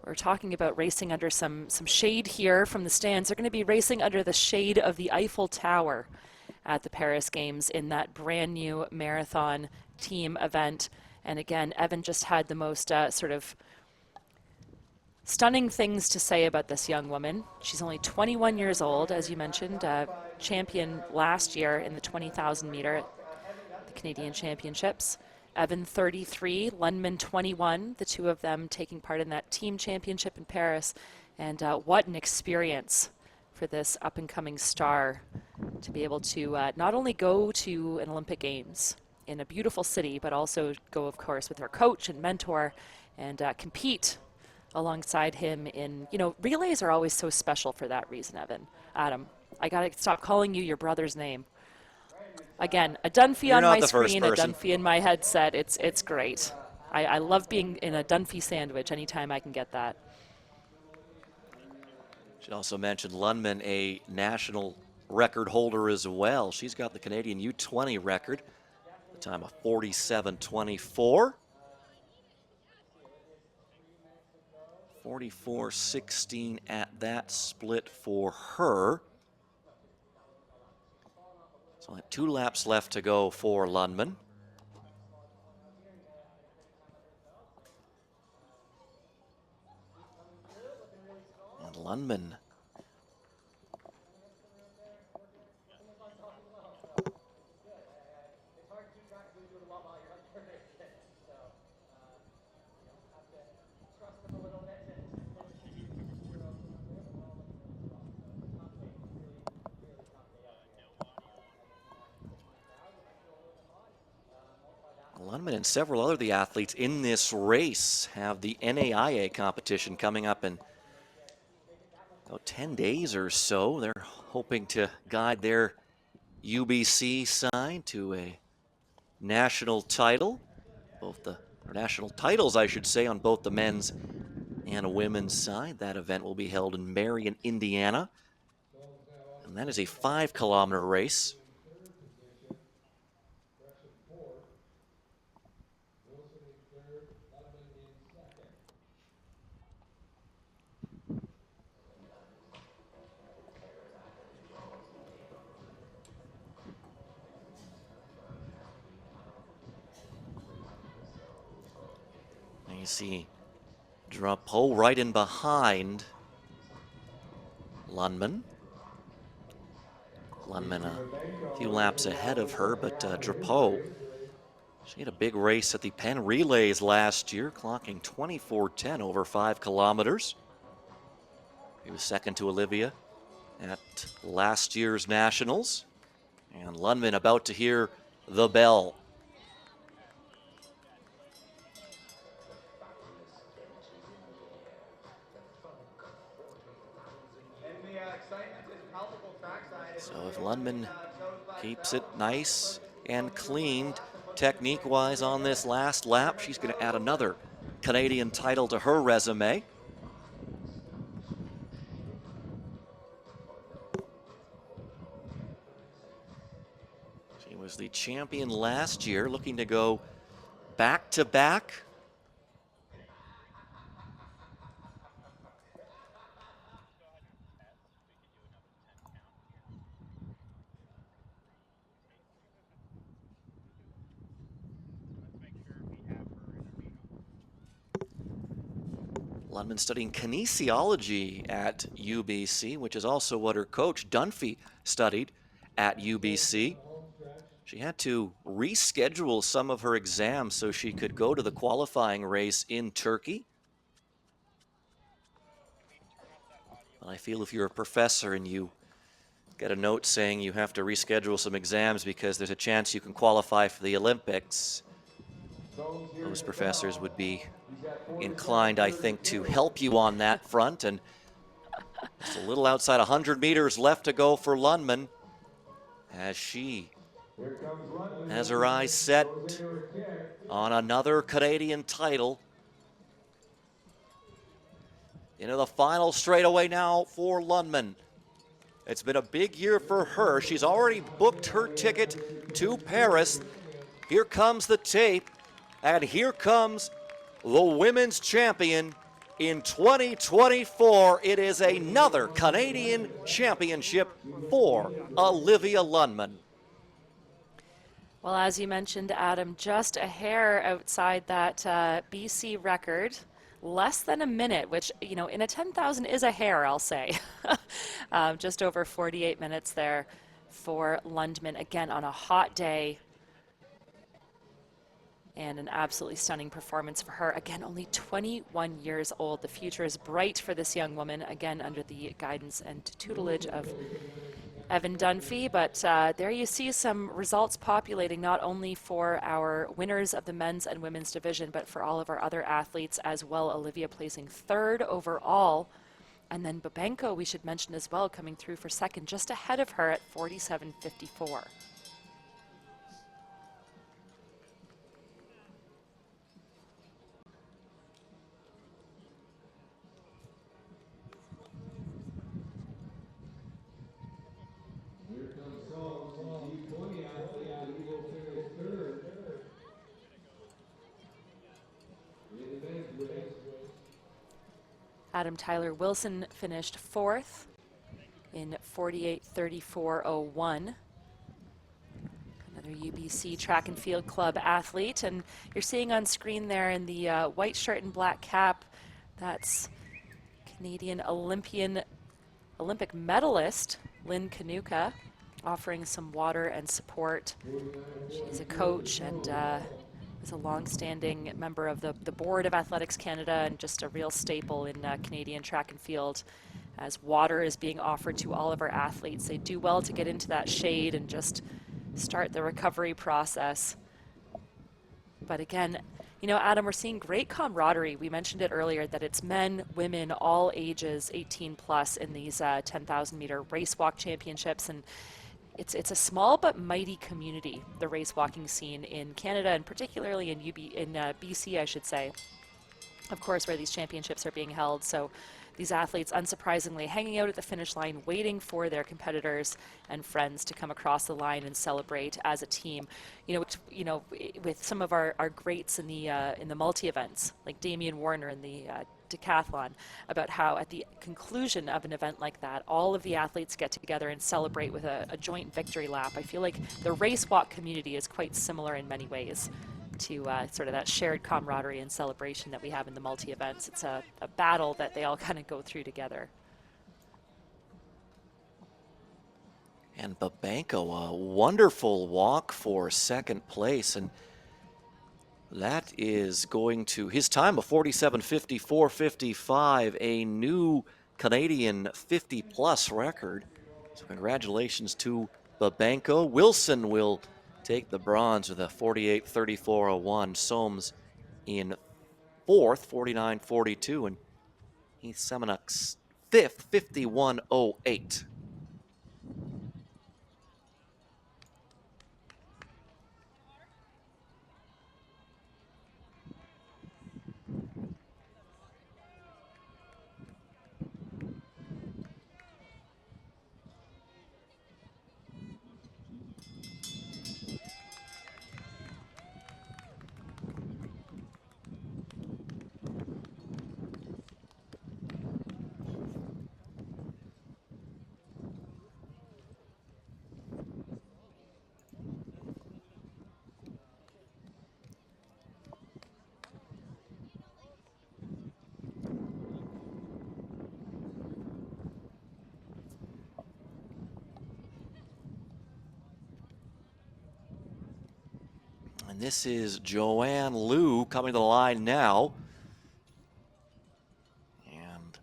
we're talking about racing under some shade here from the stands. They're going to be racing under the shade of the Eiffel Tower at the Paris Games in that brand new marathon team event. And again, Evan just had the most sort of stunning things to say about this young woman. She's only 21 years old, as you mentioned, champion last year in the 20,000 meter at the Canadian Championships. Evan 33, Lundman 21, the two of them taking part in that team championship in Paris. And what an experience for this up-and-coming star to be able to not only go to an Olympic Games in a beautiful city, but also go, of course, with her coach and mentor and compete alongside him in, relays are always so special for that reason, Adam, I got to stop calling you your brother's name. Again, a Dunphy You're on not my the first screen, a person. Dunphy in my headset. It's great. I love being in a Dunphy sandwich anytime I can get that. Should also mention Lundman, a national record holder as well. She's got the Canadian U20 record, the time of 47:24. 44:16 at that split for her. So 2 laps left to go for Lundman. And Lundman Lundman and several other of the athletes in this race have the NAIA competition coming up in 10 days or so. They're hoping to guide their UBC side to a national title, or national titles, I should say, on both the men's and a women's side. That event will be held in Marion, Indiana, and that is a 5-kilometer race. see Drapeau right in behind Lundman. Lundman a few laps ahead of her, but Drapeau, she had a big race at the Penn Relays last year, clocking 24:10 over 5 kilometers. He was second to Olivia at last year's Nationals. And Lundman about to hear the bell. And the excitement is palpable trackside. So if Lundman keeps it nice and clean technique-wise on this last lap, she's going to add another Canadian title to her resume. She was the champion last year, looking to go back-to-back. Lundman studying kinesiology at UBC, which is also what her coach Dunphy studied at UBC. She had to reschedule some of her exams so she could go to the qualifying race in Turkey. I feel if you're a professor and you get a note saying you have to reschedule some exams because there's a chance you can qualify for the Olympics, those professors would be inclined, I think, to help you on that front. And just a little outside 100 meters left to go for Lundman as she has her eyes set on another Canadian title. Into the final straightaway now for Lundman. It's been a big year for her. She's already booked her ticket to Paris. Here comes the tape, and here comes the women's champion in 2024. It is another Canadian championship for Olivia Lundman. Well, as you mentioned, Adam, just a hair outside that BC record. Less than a minute, which, you know, in a 10,000 is a hair, I'll say. Just over 48 minutes there for Lundman, again on a hot day. And an absolutely stunning performance for her. Again, only 21 years old. The future is bright for this young woman, again under the guidance and tutelage of Evan Dunphy. But there you see some results populating not only for our winners of the men's and women's division, but for all of our other athletes as well. Olivia placing third overall. And then Babenko, we should mention as well, coming through for second, just ahead of her at 47.54. Adam Tyler Wilson finished fourth in 48:34.01. Another UBC Track and Field Club athlete. And you're seeing on screen there in the white shirt and black cap, that's Canadian Olympic medalist Lynn Kanuka, offering some water and support. She's a coach and is a long-standing member of the board of Athletics Canada and just a real staple in Canadian track and field, as water is being offered to all of our athletes. They do well to get into that shade and just start the recovery process. But again, you know, Adam, we're seeing great camaraderie. We mentioned it earlier that it's men, women, all ages 18 plus in these 10,000 meter race walk championships. And it's a small but mighty community, the race walking scene in Canada, and particularly in BC, I should say, of course, where these championships are being held. So these athletes, unsurprisingly, hanging out at the finish line, waiting for their competitors and friends to come across the line and celebrate as a team. You know, with some of our greats in the multi events, like Damian Warner in the decathlon, about how at the conclusion of an event like that, all of the athletes get together and celebrate with a joint victory lap. I feel like the race walk community is quite similar in many ways to sort of that shared camaraderie and celebration that we have in the multi-events. It's a battle that they all kind of go through together. And Babenko, a wonderful walk for second place, and that is going to his time of 47:54.55, a new Canadian 50-plus record. So congratulations to Babenko. Wilson will take the bronze with a 48:34.01. Soames in fourth, 49:42, and Heath Semenuk's fifth, 51:08. And this is Joanne Liu coming to the line now. And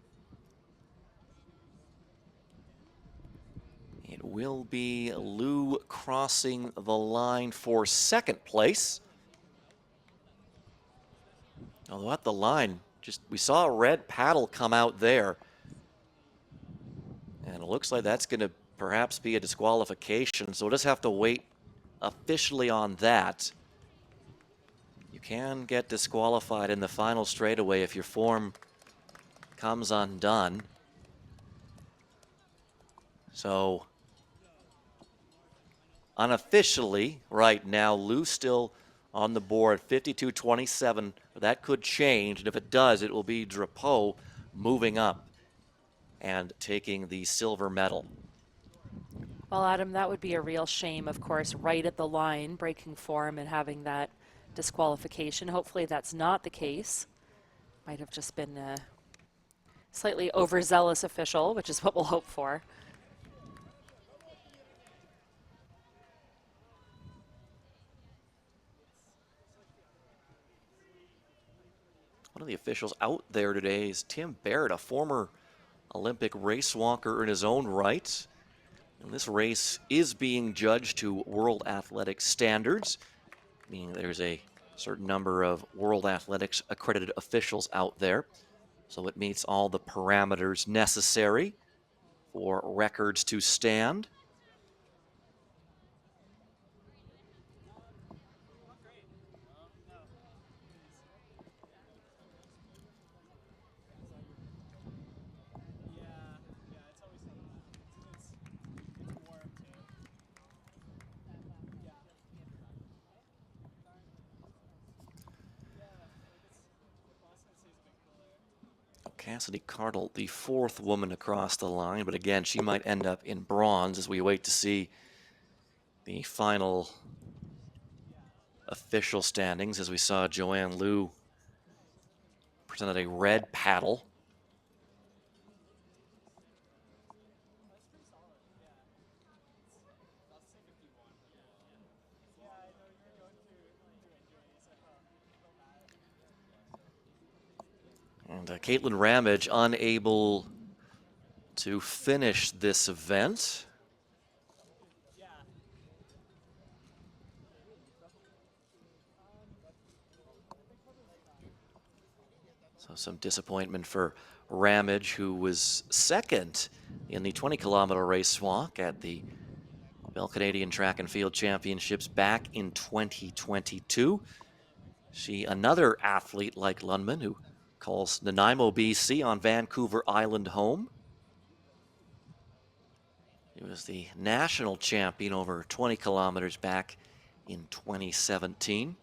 it will be Liu crossing the line for second place. Although at the line, we saw a red paddle come out there. And it looks like that's going to perhaps be a disqualification. So we'll just have to wait officially on that. You can get disqualified in the final straightaway if your form comes undone. So unofficially, right now, Liu still on the board, 52.27. That could change, and if it does, it will be Drapeau moving up and taking the silver medal. Well, Adam, that would be a real shame, of course, right at the line, breaking form and having that disqualification. Hopefully that's not the case. Might have just been a slightly overzealous official, which is what we'll hope for. One of the officials out there today is Tim Barrett, a former Olympic race walker in his own right. And this race is being judged to World Athletics standards, meaning there's a certain number of World Athletics accredited officials out there. So it meets all the parameters necessary for records to stand. Cassidy Cardle, the fourth woman across the line, but again, she might end up in bronze as we wait to see the final official standings. As we saw, Joanne Liu presented a red paddle. And Caitlin Ramage unable to finish this event. So some disappointment for Ramage, who was second in the 20-kilometer race walk at the Bell Canadian Track and Field Championships back in 2022. She, another athlete like Lundman, who calls Nanaimo, BC on Vancouver Island home. He was the national champion over 20 kilometers back in 2017.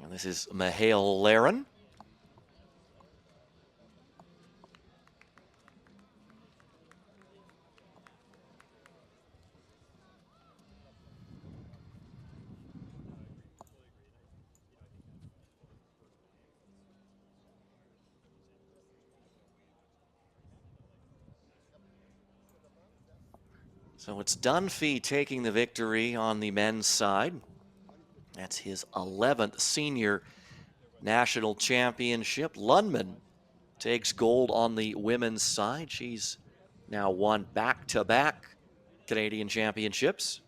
And this is Mihail Laren. So it's Dunphy taking the victory on the men's side. That's his 11th senior national championship. Lundman takes gold on the women's side. She's now won back-to-back Canadian championships.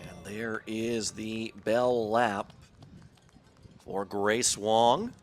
And there is the bell lap for Grace Wong.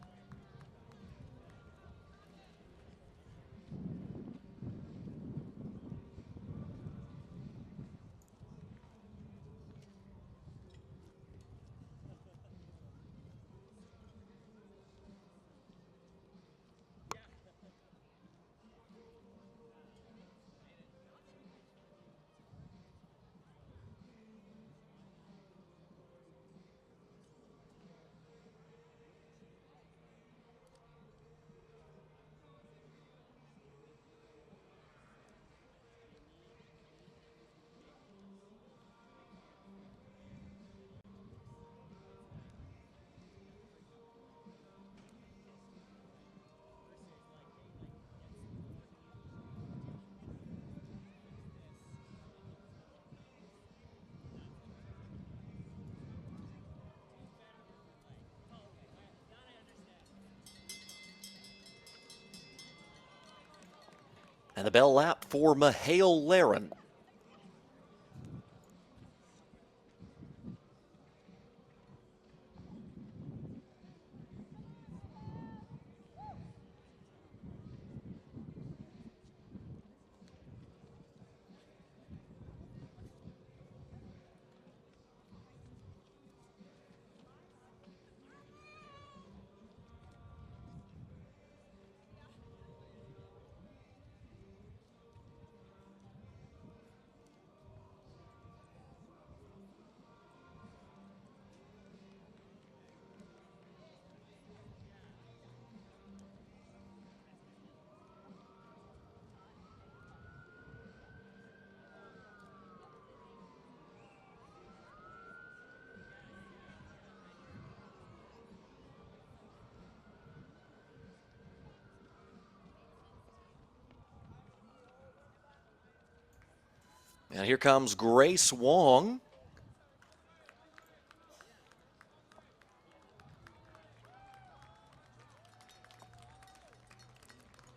And the bell lap for Mihail Laren. And here comes Grace Wong.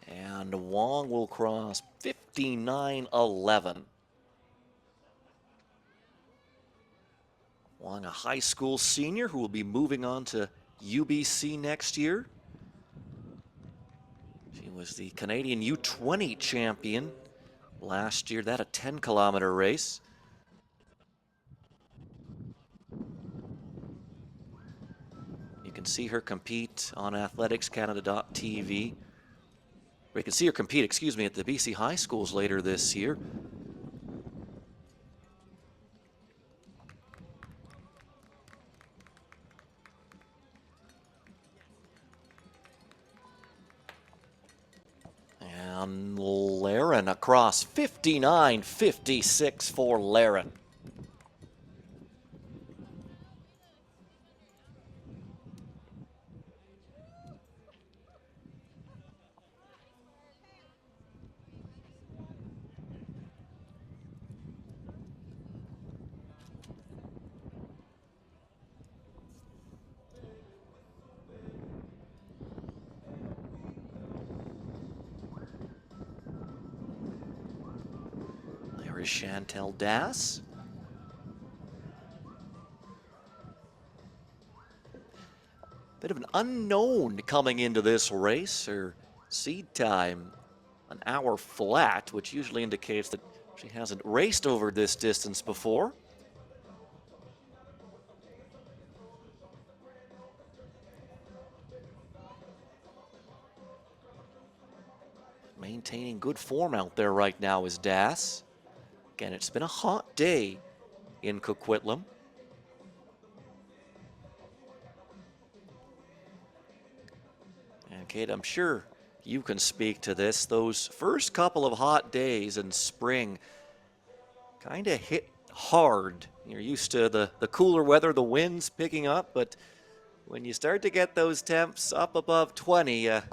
And Wong will cross 59.11. Wong, a high school senior who will be moving on to UBC next year. She was the Canadian U20 champion last year. That a 10-kilometer race. You can see her compete on athleticscanada.tv. We can see her compete, excuse me, at the BC High Schools later this year. And Laren across 59.56 for Laren. There is Chantel Das. Bit of an unknown coming into this race. Her seed time, an hour flat, which usually indicates that she hasn't raced over this distance before. maintaining good form out there right now is Das. Again, it's been a hot day in Coquitlam. And Kate, I'm sure you can speak to this. Those first couple of hot days in spring kind of hit hard. You're used to the cooler weather, the winds picking up, but when you start to get those temps up above 20, it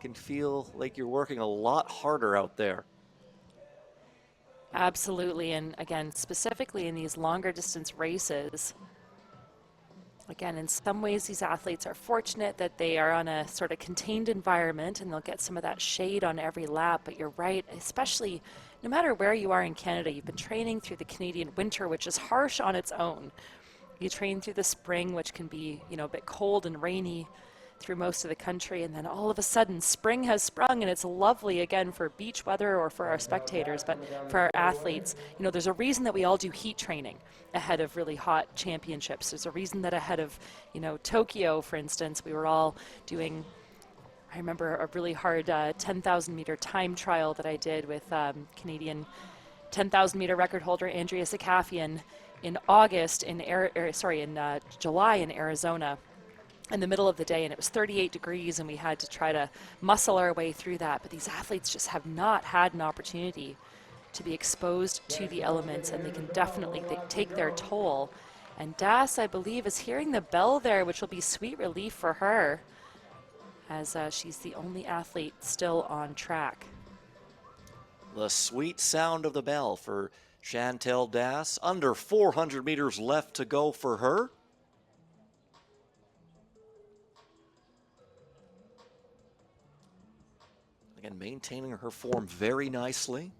can feel like you're working a lot harder out there. Absolutely. And again, specifically in these longer distance races, again, in some ways, these athletes are fortunate that they are on a sort of contained environment and they'll get some of that shade on every lap. But you're right, especially no matter where you are in Canada, you've been training through the Canadian winter, which is harsh on its own. You train through the spring, which can be, a bit cold and rainy through most of the country, and then all of a sudden spring has sprung and it's lovely again for beach weather or for our spectators, but for our athletes, there's a reason that we all do heat training ahead of really hot championships. There's a reason that ahead of, Tokyo, for instance, we were all doing, I remember a really hard 10,000 meter time trial that I did with Canadian 10,000 meter record holder Andrea Sakafian in August in July in Arizona in the middle of the day, and it was 38 degrees and we had to try to muscle our way through that. But these athletes just have not had an opportunity to be exposed to the elements, and they can definitely take their toll. And Das, I believe, is hearing the bell there, which will be sweet relief for her, as she's the only athlete still on track. The sweet sound of the bell for Chantel Das. Under 400 meters left to go for her. Again, maintaining her form very nicely.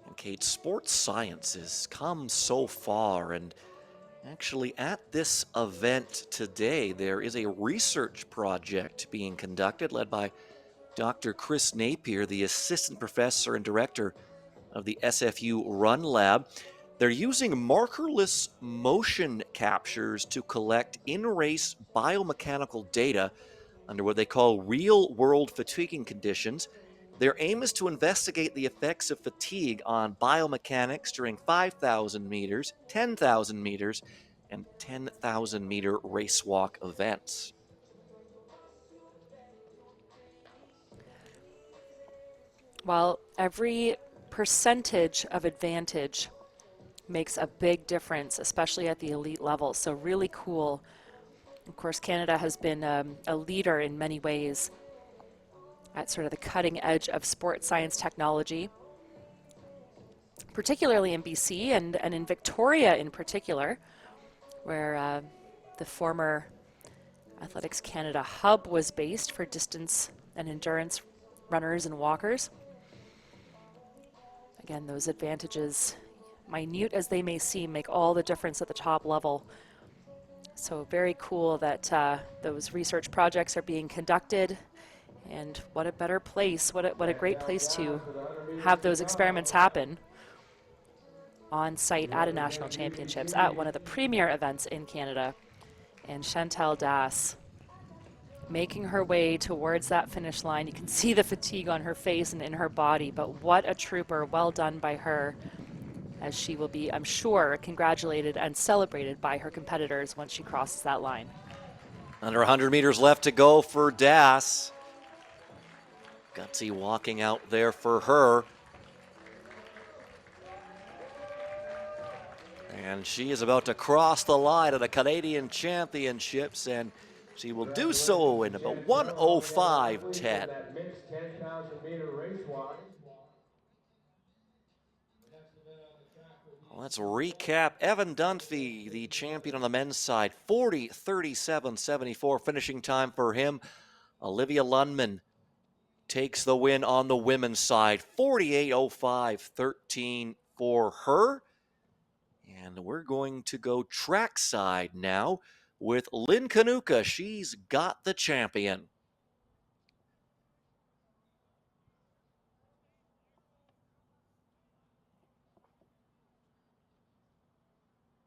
And Kate, sports science has come so far, and actually at this event today, there is a research project being conducted led by Dr. Chris Napier, the assistant professor and director of the SFU Run Lab. They're using markerless motion captures to collect in-race biomechanical data under what they call real-world fatiguing conditions. Their aim is to investigate the effects of fatigue on biomechanics during 5,000 meters, 10,000 meters, and 10,000 meter race walk events. Well, every percentage of advantage makes a big difference, especially at the elite level. So really cool. Of course, Canada has been a leader in many ways at sort of the cutting edge of sports science technology, particularly in BC and in Victoria in particular, where the former Athletics Canada hub was based for distance and endurance runners and walkers. Again, those advantages, minute as they may seem, make all the difference at the top level. So very cool that those research projects are being conducted, and what a better place, what a great place to have those experiments happen on site at a national championships, at one of the premier events in Canada. And Chantel Das making her way towards that finish line. You can see the fatigue on her face and in her body, but what a trooper, well done by her, as she will be, I'm sure, congratulated and celebrated by her competitors once she crosses that line. Under 100 meters left to go for Das. Gutsy walking out there for her. And she is about to cross the line at the Canadian Championships, and she will do so in about 1:05:10. Let's recap. Evan Dunphy, the champion on the men's side, 40:37:74 finishing time for him. Olivia Lundman takes the win on the women's side, 48:05:13 for her. And we're going to go trackside now with Lynn Kanuka. She's got the champion.